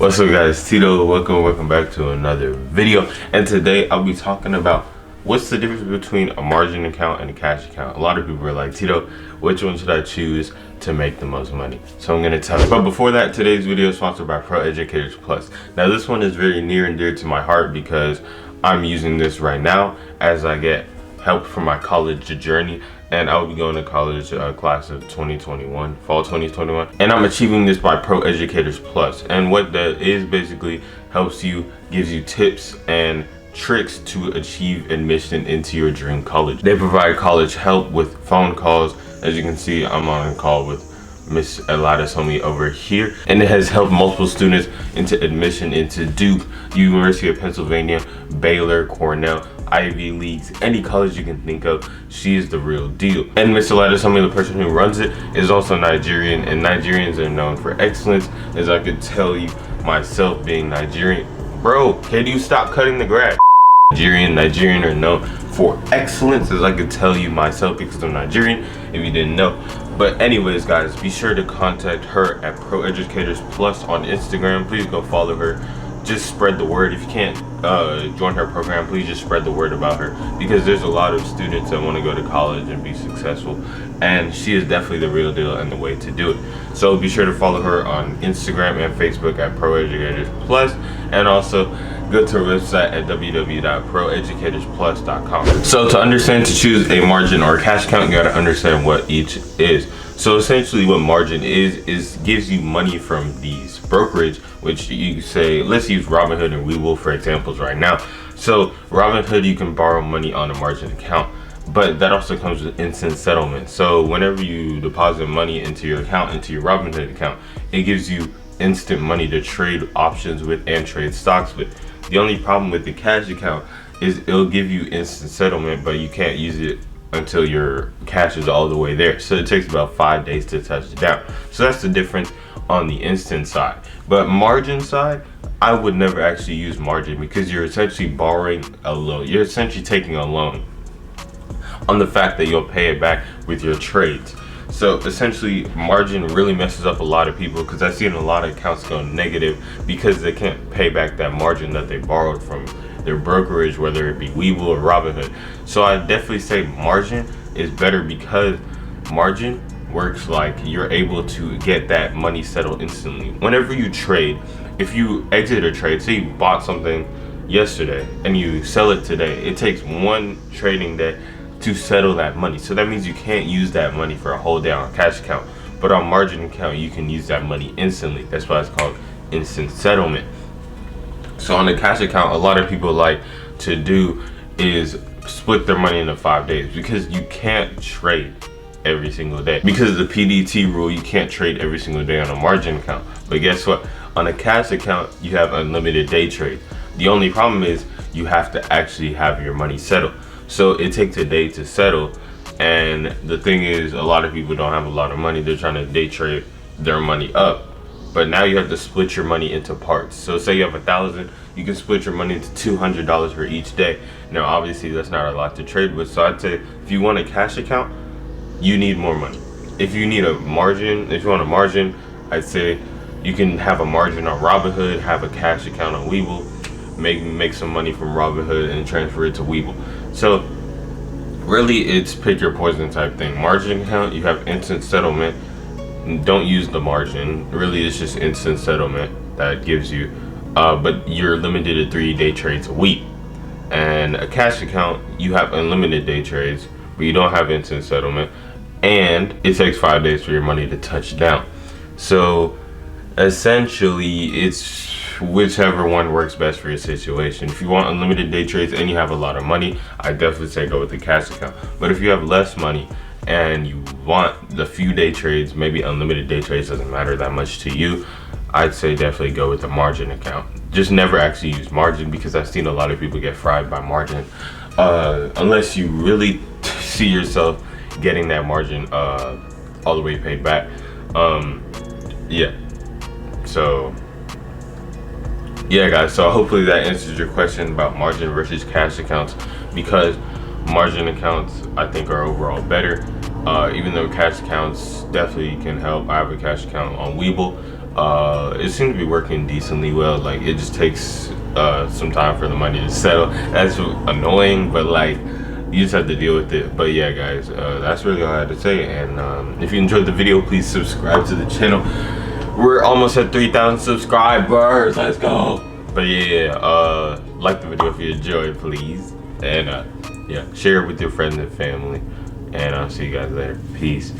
What's up guys, Tito, welcome back to another video. And today I'll be talking about what's the difference between a margin account and a cash account. A lot of people are like, Tito, which one should I choose to make the most money? So I'm gonna tell you. But before that, today's video is sponsored by Pro Educators Plus. Now this one is very near and dear to my heart because I'm using this right now as I get help for my college journey, and I will be going to college class of 2021, fall 2021, and I'm achieving this by Pro Educators Plus. And what that is basically gives you tips and tricks to achieve admission into your dream college. They provide college help with phone calls. As you can see, I'm on a call with Miss Elada's homie over here, and it has helped multiple students into admission into Duke, University of Pennsylvania, Baylor, Cornell, Ivy Leagues, any college you can think of. She is the real deal. And Miss Elada's homie, the person who runs it, is also Nigerian, and Nigerians are known for excellence, as I could tell you myself being Nigerian. Bro, can you stop cutting the grass? Nigerian are known for excellence, as I could tell you myself because I'm Nigerian, if you didn't know. But anyways guys, be sure to contact her at Pro Educators Plus on Instagram. Please go follow her. Just spread the word. If you can't join her program, please just spread the word about her, because there's a lot of students that want to go to college and be successful, and she is definitely the real deal and the way to do it. So be sure to follow her on Instagram and Facebook at Pro Educators Plus, and also go to her website at www.proeducatorsplus.com. So to understand, to choose a margin or a cash account, you got to understand what each is. So essentially what margin is gives you money from these brokerage, which you say, let's use Robinhood and Webull for examples right now. So Robinhood, you can borrow money on a margin account, but that also comes with instant settlement. So whenever you deposit money into your account, into your Robinhood account, it gives you instant money to trade options with and trade stocks with. The only problem with the cash account is it'll give you instant settlement, but you can't use it until your cash is all the way there. So it takes about 5 days to touch down. So that's the difference on the instant side. But margin side, I would never actually use margin, because you're essentially borrowing a loan. You're essentially taking a loan on the fact that you'll pay it back with your trades. So essentially margin really messes up a lot of people, because I've seen a lot of accounts go negative because they can't pay back that margin that they borrowed from their brokerage, whether it be Webull or Robinhood. So I definitely say margin is better, because margin works like you're able to get that money settled instantly. Whenever you trade, if you exit a trade, say you bought something yesterday and you sell it today, it takes one trading day to settle that money. So that means you can't use that money for a whole day on a cash account, but on margin account you can use that money instantly. That's why it's called instant settlement. So on the cash account, a lot of people like to do is split their money into 5 days, because you can't trade every single day. Because of the PDT rule, you can't trade every single day on a margin account. But guess what? On a cash account, you have unlimited day trade. The only problem is you have to actually have your money settled. So it takes a day to settle, and the thing is, a lot of people don't have a lot of money. They're trying to day trade their money up, but now you have to split your money into parts. So say you have 1,000, you can split your money into $200 for each day. Now obviously that's not a lot to trade with, so I'd say if you want a cash account, you need more money. If you need a margin, if you want a margin, I'd say you can have a margin on Robinhood, have a cash account on Webull, make some money from Robinhood and transfer it to Webull. So really it's pick your poison type thing. Margin account, you have instant settlement. Don't use the margin. Really it's just instant settlement that gives you, but you're limited to 3 day trades a week. And a cash account, you have unlimited day trades, but you don't have instant settlement, and it takes 5 days for your money to touch down. So essentially it's whichever one works best for your situation. If you want unlimited day trades and you have a lot of money, I definitely say go with the cash account. But if you have less money and you want the few day trades, maybe unlimited day trades doesn't matter that much to you, I'd say definitely go with the margin account. Just never actually use margin, because I've seen a lot of people get fried by margin, unless you really see yourself getting that margin all the way paid back. Yeah, so yeah guys, so hopefully that answers your question about margin versus cash accounts, because margin accounts I think are overall better, even though cash accounts definitely can help. I have a cash account on Webull, It seems to be working decently well. Like, it just takes some time for the money to settle. That's annoying, but like, you just have to deal with it. But yeah, guys, that's really all I had to say. And if you enjoyed the video, please subscribe to the channel. We're almost at 3,000 subscribers. Let's go. But yeah, like the video if you enjoyed, please. And yeah, share it with your friends and family. And I'll see you guys later. Peace.